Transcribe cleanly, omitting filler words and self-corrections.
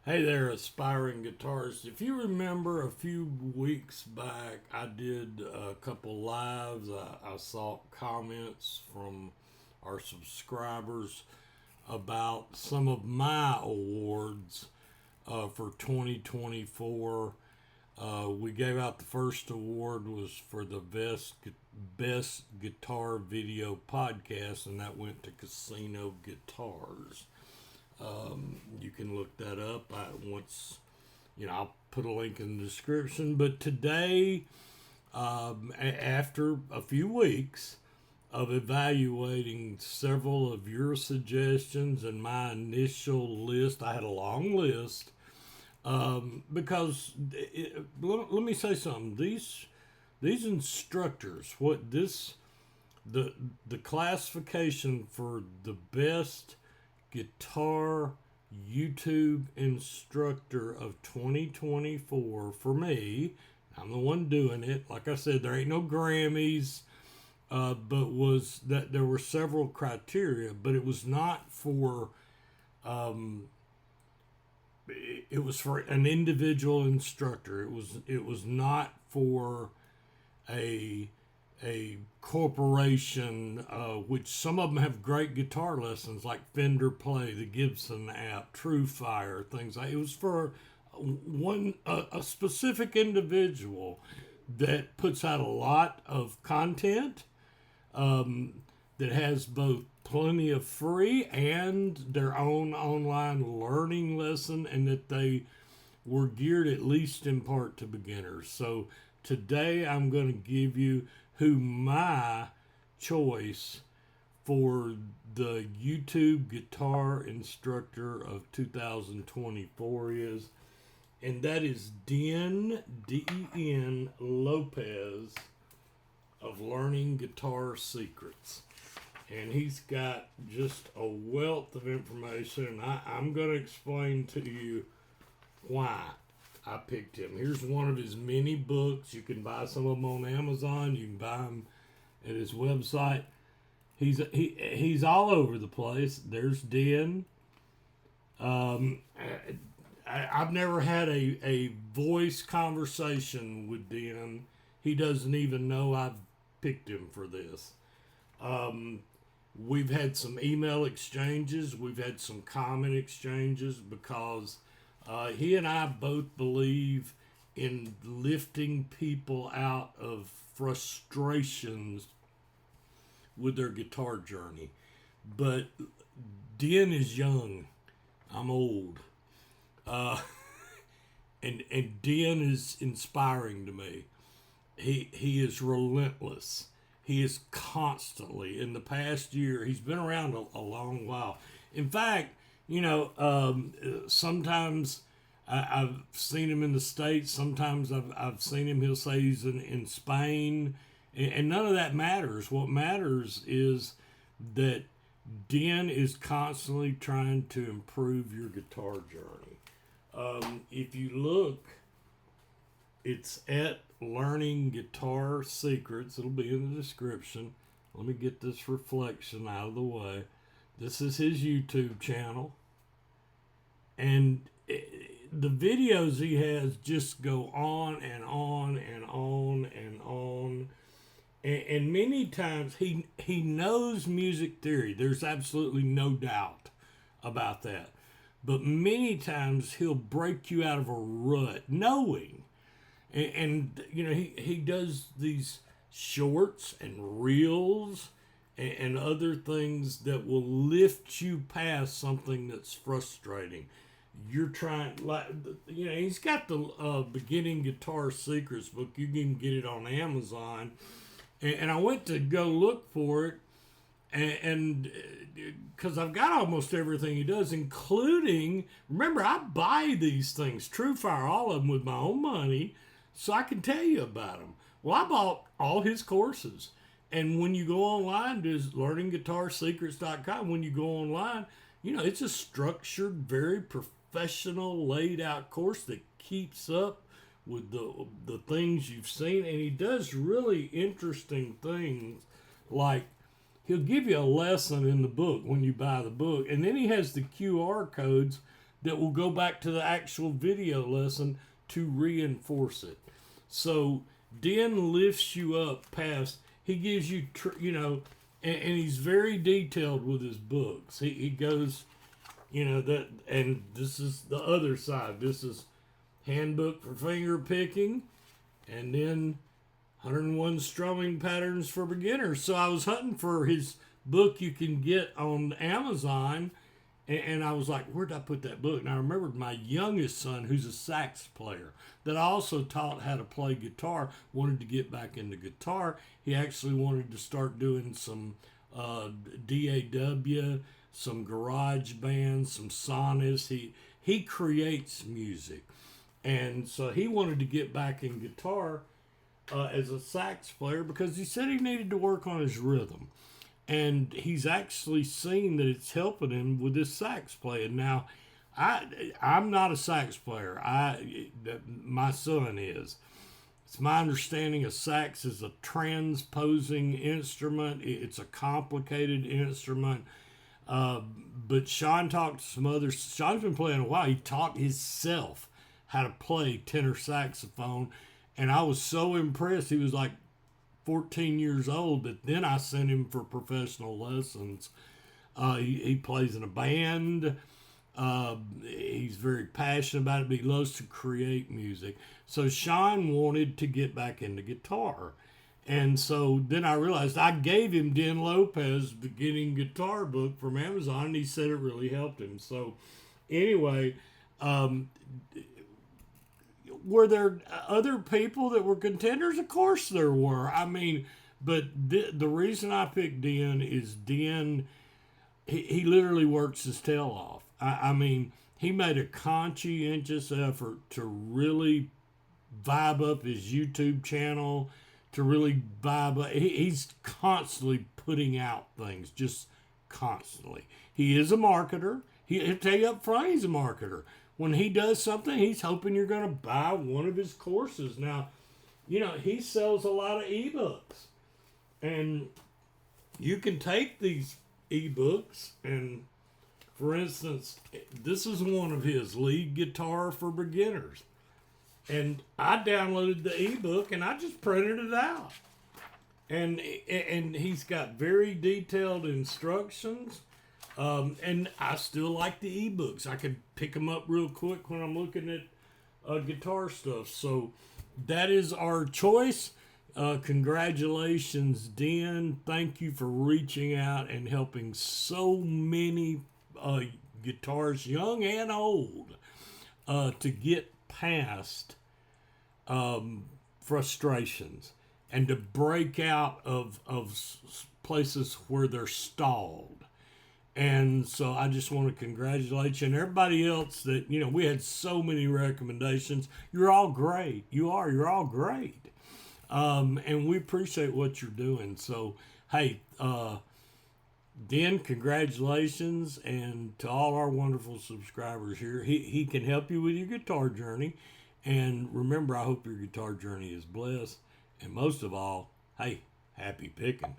Hey there, aspiring guitarists. If you remember a few weeks back, I did a couple lives. I saw comments from our subscribers about some of my awards for 2024. We gave out the first award was for the best guitar video podcast, and that went to Casino Guitars. You can look that up. I'll put a link in the description. But today, after a few weeks of evaluating several of your suggestions and my initial list, I had a long list because let me say something. These instructors, the classification for the best guitar YouTube instructor of 2024 for me. I'm the one doing it. Like I said, there ain't no Grammys, but was that there were several criteria, but it was not for. It was for an individual instructor. It was not for a corporation, which some of them have great guitar lessons like Fender Play, the Gibson app, True Fire, things like. It was for a specific individual that puts out a lot of content, that has both plenty of free and their own online learning lesson, and that they were geared at least in part to beginners. So today I'm going to give you who my choice for the YouTube guitar instructor of 2024 is, and that is Den Lopez of Learning Guitar Secrets. And he's got just a wealth of information, and I'm going to explain to you why I picked him. Here's one of his many books. You can buy some of them on Amazon. You can buy them at his website. He's all over the place. There's Den. I've never had a voice conversation with Den. He doesn't even know I've picked him for this. We've had some email exchanges. We've had some comment exchanges because he and I both believe in lifting people out of frustrations with their guitar journey. But Den is young. I'm old. And Den is inspiring to me. He is relentless. He is constantly, in the past year, he's been around a long while. In fact, sometimes I've seen him in the States. Sometimes I've seen him, he'll say he's in Spain. And none of that matters. What matters is that Den is constantly trying to improve your guitar journey. If you look, it's at Learning Guitar Secrets. It'll be in the description. Let me get this reflection out of the way. This is his YouTube channel. And the videos he has just go on and on and on and on. And many times he knows music theory. There's absolutely no doubt about that. But many times he'll break you out of a rut knowing. And he does these shorts and reels and other things that will lift you past something that's frustrating. You're trying, he's got the Beginning Guitar Secrets book. You can get it on Amazon. And I went to go look for it, and because I've got almost everything he does, including, remember, I buy these things, True Fire, all of them with my own money, so I can tell you about them. Well, I bought all his courses. And when you go online to learningguitarsecrets.com, when you go online, it's a structured, very professional, laid out course that keeps up with the things you've seen. And he does really interesting things, like he'll give you a lesson in the book when you buy the book. And then he has the QR codes that will go back to the actual video lesson to reinforce it. So Den lifts you up past, he gives you, and he's very detailed with his books. He goes, that, and this is the other side. This is Handbook for Finger Picking, and then 101 Strumming Patterns for Beginners. So I was hunting for his book you can get on Amazon, and I was like, where'd I put that book? And I remembered my youngest son, who's a sax player, that I also taught how to play guitar, wanted to get back into guitar. He actually wanted to start doing some DAW, some garage bands, some sonists. He creates music. And so he wanted to get back in guitar as a sax player because he said he needed to work on his rhythm. And he's actually seen that it's helping him with his sax playing. Now, I'm not a sax player. My son is. It's my understanding a sax is a transposing instrument. It's a complicated instrument. But Sean talked to some others. Sean's been playing a while. He taught himself how to play tenor saxophone. And I was so impressed. He was like 14 years old, but then I sent him for professional lessons. He plays in a band. He's very passionate about it, but he loves to create music. So Sean wanted to get back into guitar. And so then I realized I gave him Den Lopez beginning guitar book from Amazon, and he said it really helped him. So anyway, were there other people that were contenders? Of course there were. I mean, but the reason I picked Den is Den, he literally works his tail off. I mean, he made a conscientious effort to really vibe up his YouTube channel, to really vibe up. He's constantly putting out things, just constantly. He is a marketer. He'll tell you up front he's a marketer. When he does something, he's hoping you're going to buy one of his courses. Now, he sells a lot of ebooks. And you can take these ebooks and, for instance, this is one of his, Lead Guitar for Beginners. And I downloaded the ebook and I just printed it out. And he's got very detailed instructions. And I still like the ebooks. I can pick them up real quick when I'm looking at guitar stuff. So that is our choice. Congratulations, Den. Thank you for reaching out and helping so many guitarists, young and old, to get past frustrations and to break out of places where they're stalled. And so I just want to congratulate you and everybody else that, we had so many recommendations. You're all great. You're all great. And we appreciate what you're doing. So, hey, Den, congratulations. And to all our wonderful subscribers here, he can help you with your guitar journey. And remember, I hope your guitar journey is blessed. And most of all, hey, happy picking.